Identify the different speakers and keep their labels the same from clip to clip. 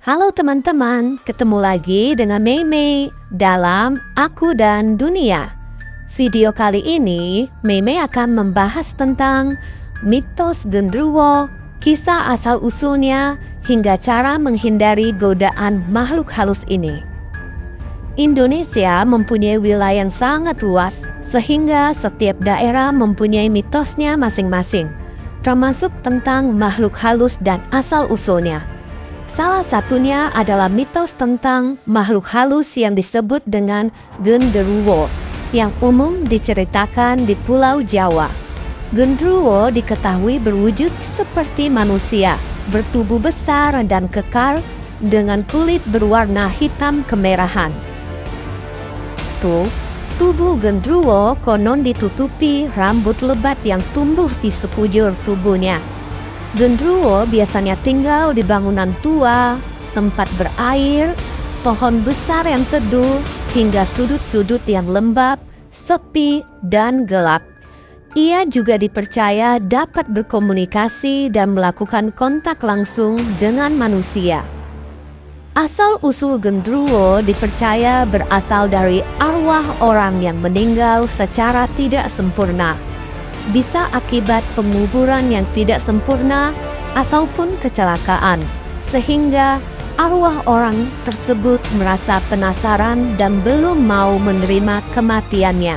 Speaker 1: Halo teman-teman, ketemu lagi dengan Mei dalam Aku dan Dunia. Video kali ini, Mei akan membahas tentang mitos genderuwo, kisah asal-usulnya, hingga cara menghindari godaan makhluk halus ini. Indonesia mempunyai wilayah yang sangat luas, sehingga setiap daerah mempunyai mitosnya masing-masing, termasuk tentang makhluk halus dan asal-usulnya. Salah satunya adalah mitos tentang makhluk halus yang disebut dengan genderuwo, yang umum diceritakan di Pulau Jawa. Genderuwo diketahui berwujud seperti manusia, bertubuh besar dan kekar, dengan kulit berwarna hitam kemerahan. Tubuh genderuwo konon ditutupi rambut lebat yang tumbuh di sekujur tubuhnya. Genderuwo biasanya tinggal di bangunan tua, tempat berair, pohon besar yang teduh, hingga sudut-sudut yang lembab, sepi, dan gelap. Ia juga dipercaya dapat berkomunikasi dan melakukan kontak langsung dengan manusia. Asal-usul genderuwo dipercaya berasal dari arwah orang yang meninggal secara tidak sempurna. Bisa akibat penguburan yang tidak sempurna ataupun kecelakaan, sehingga arwah orang tersebut merasa penasaran dan belum mau menerima kematiannya.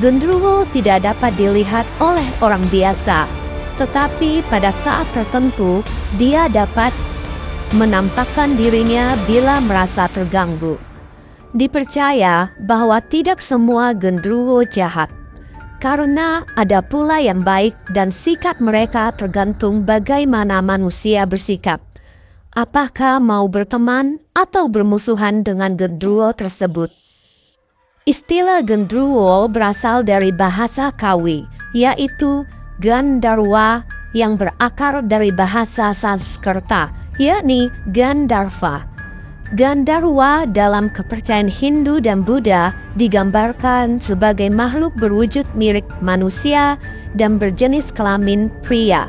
Speaker 1: Genderuwo tidak dapat dilihat oleh orang biasa, tetapi pada saat tertentu dia dapat menampakkan dirinya bila merasa terganggu. Dipercaya bahwa tidak semua genderuwo jahat, karena ada pula yang baik dan sikap mereka tergantung bagaimana manusia bersikap. Apakah mau berteman atau bermusuhan dengan genderuwo tersebut? Istilah genderuwo berasal dari bahasa Kawi, yaitu Gandarwa, yang berakar dari bahasa Sanskerta, yakni Gandarva. Gandarwa dalam kepercayaan Hindu dan Buddha digambarkan sebagai makhluk berwujud mirip manusia dan berjenis kelamin pria.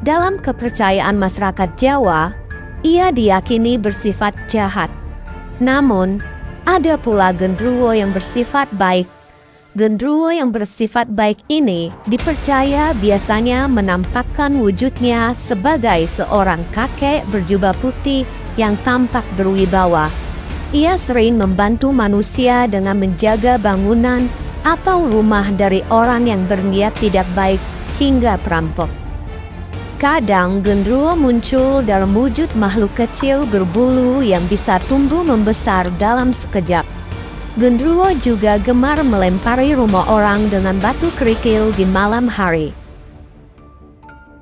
Speaker 1: Dalam kepercayaan masyarakat Jawa, ia diyakini bersifat jahat. Namun, ada pula genderuwo yang bersifat baik. Genderuwo yang bersifat baik ini dipercaya biasanya menampakkan wujudnya sebagai seorang kakek berjubah putih yang tampak berwibawa. Ia sering membantu manusia dengan menjaga bangunan atau rumah dari orang yang berniat tidak baik hingga perampok. Kadang genderuwo muncul dalam wujud makhluk kecil berbulu yang bisa tumbuh membesar dalam sekejap. Genderuwo juga gemar melempari rumah orang dengan batu kerikil di malam hari.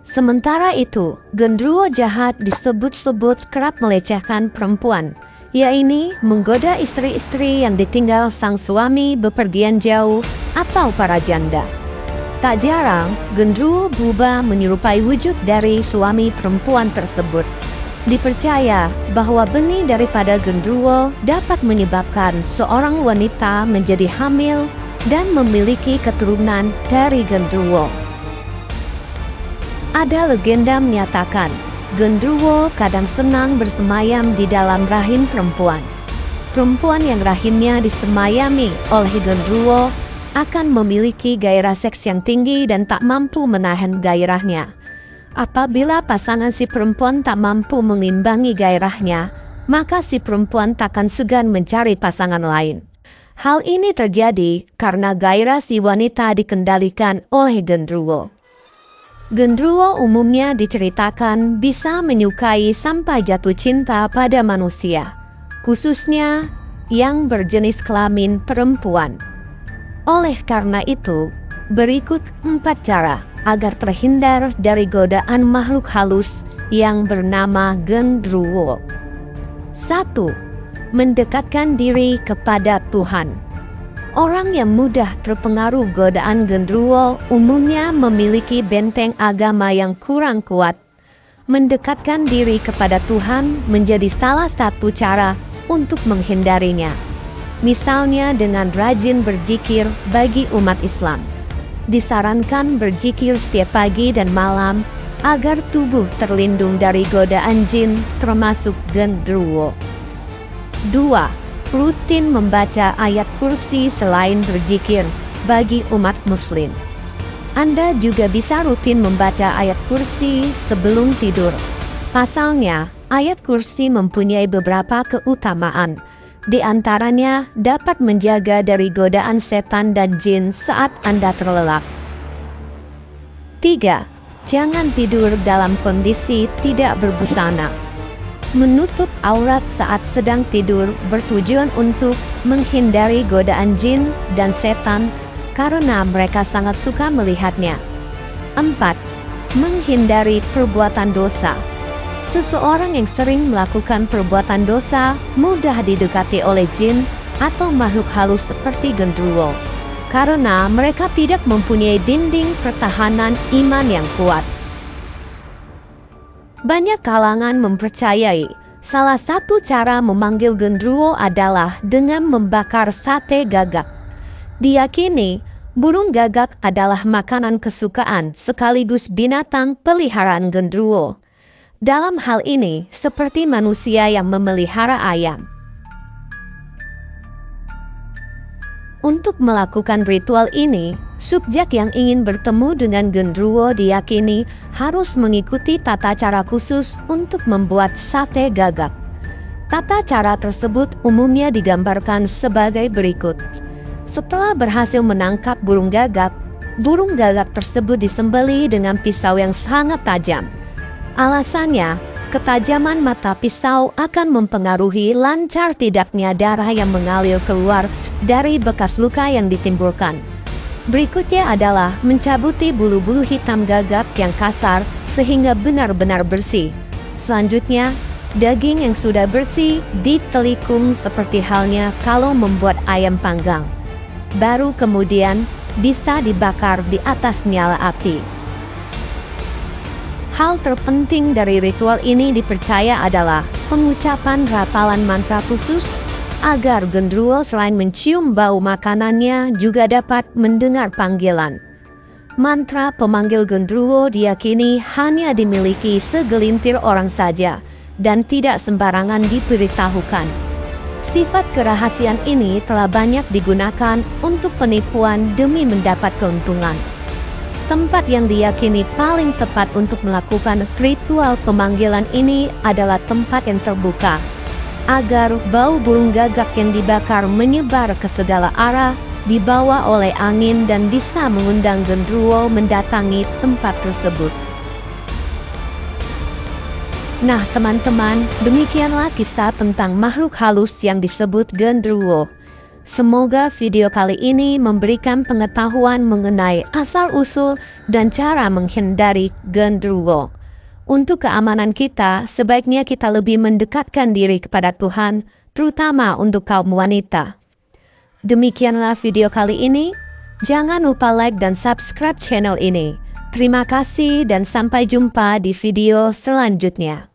Speaker 1: Sementara itu, genderuwo jahat disebut-sebut kerap melecehkan perempuan, yaitu menggoda istri-istri yang ditinggal sang suami bepergian jauh atau para janda. Tak jarang, genderuwo berubah menyerupai wujud dari suami perempuan tersebut. Dipercaya bahwa benih daripada genderuwo dapat menyebabkan seorang wanita menjadi hamil dan memiliki keturunan dari genderuwo. Ada legenda menyatakan, genderuwo kadang senang bersemayam di dalam rahim perempuan. Perempuan yang rahimnya disemayami oleh genderuwo akan memiliki gairah seks yang tinggi dan tak mampu menahan gairahnya. Apabila pasangan si perempuan tak mampu mengimbangi gairahnya, maka si perempuan takkan segan mencari pasangan lain. Hal ini terjadi karena gairah si wanita dikendalikan oleh genderuwo. Genderuwo umumnya diceritakan bisa menyukai sampai jatuh cinta pada manusia, khususnya yang berjenis kelamin perempuan. Oleh karena itu, berikut 4 cara agar terhindar dari godaan makhluk halus yang bernama genderuwo. 1. Mendekatkan diri kepada Tuhan. Orang yang mudah terpengaruh godaan genderuwo umumnya memiliki benteng agama yang kurang kuat. Mendekatkan diri kepada Tuhan menjadi salah satu cara untuk menghindarinya. Misalnya dengan rajin berzikir bagi umat Islam. Disarankan berzikir setiap pagi dan malam agar tubuh terlindung dari godaan jin termasuk genderuwo. 2. Rutin membaca ayat kursi selain berzikir bagi umat muslim. Anda juga bisa rutin membaca ayat kursi sebelum tidur. Pasalnya, ayat kursi mempunyai beberapa keutamaan. Di antaranya dapat menjaga dari godaan setan dan jin saat Anda terlelap. 3. Jangan tidur dalam kondisi tidak berbusana. Menutup aurat saat sedang tidur bertujuan untuk menghindari godaan jin dan setan karena mereka sangat suka melihatnya. 4. Menghindari perbuatan dosa. Seseorang yang sering melakukan perbuatan dosa mudah didekati oleh jin atau makhluk halus seperti genderuwo, karena mereka tidak mempunyai dinding pertahanan iman yang kuat. Banyak kalangan mempercayai salah satu cara memanggil genderuwo adalah dengan membakar sate gagak. Diyakini, burung gagak adalah makanan kesukaan sekaligus binatang peliharaan genderuwo. Dalam hal ini, seperti manusia yang memelihara ayam. Untuk melakukan ritual ini, subjek yang ingin bertemu dengan genderuwo diyakini harus mengikuti tata cara khusus untuk membuat sate gagak. Tata cara tersebut umumnya digambarkan sebagai berikut. Setelah berhasil menangkap burung gagak tersebut disembelih dengan pisau yang sangat tajam. Alasannya, ketajaman mata pisau akan mempengaruhi lancar tidaknya darah yang mengalir keluar dari bekas luka yang ditimbulkan. Berikutnya adalah mencabuti bulu-bulu hitam gagak yang kasar sehingga benar-benar bersih. Selanjutnya, daging yang sudah bersih ditelikung seperti halnya kalau membuat ayam panggang. Baru kemudian bisa dibakar di atas nyala api. Hal terpenting dari ritual ini dipercaya adalah pengucapan rapalan mantra khusus agar genderuwo selain mencium bau makanannya juga dapat mendengar panggilan. Mantra pemanggil genderuwo diyakini hanya dimiliki segelintir orang saja dan tidak sembarangan diberitahukan. Sifat kerahasiaan ini telah banyak digunakan untuk penipuan demi mendapat keuntungan. Tempat yang diyakini paling tepat untuk melakukan ritual pemanggilan ini adalah tempat yang terbuka, agar bau burung gagak yang dibakar menyebar ke segala arah, dibawa oleh angin dan bisa mengundang genderuwo mendatangi tempat tersebut. Nah teman-teman, demikianlah kisah tentang makhluk halus yang disebut genderuwo. Semoga video kali ini memberikan pengetahuan mengenai asal-usul dan cara menghindari genderuwo. Untuk keamanan kita, sebaiknya kita lebih mendekatkan diri kepada Tuhan, terutama untuk kaum wanita. Demikianlah video kali ini. Jangan lupa like dan subscribe channel ini. Terima kasih dan sampai jumpa di video selanjutnya.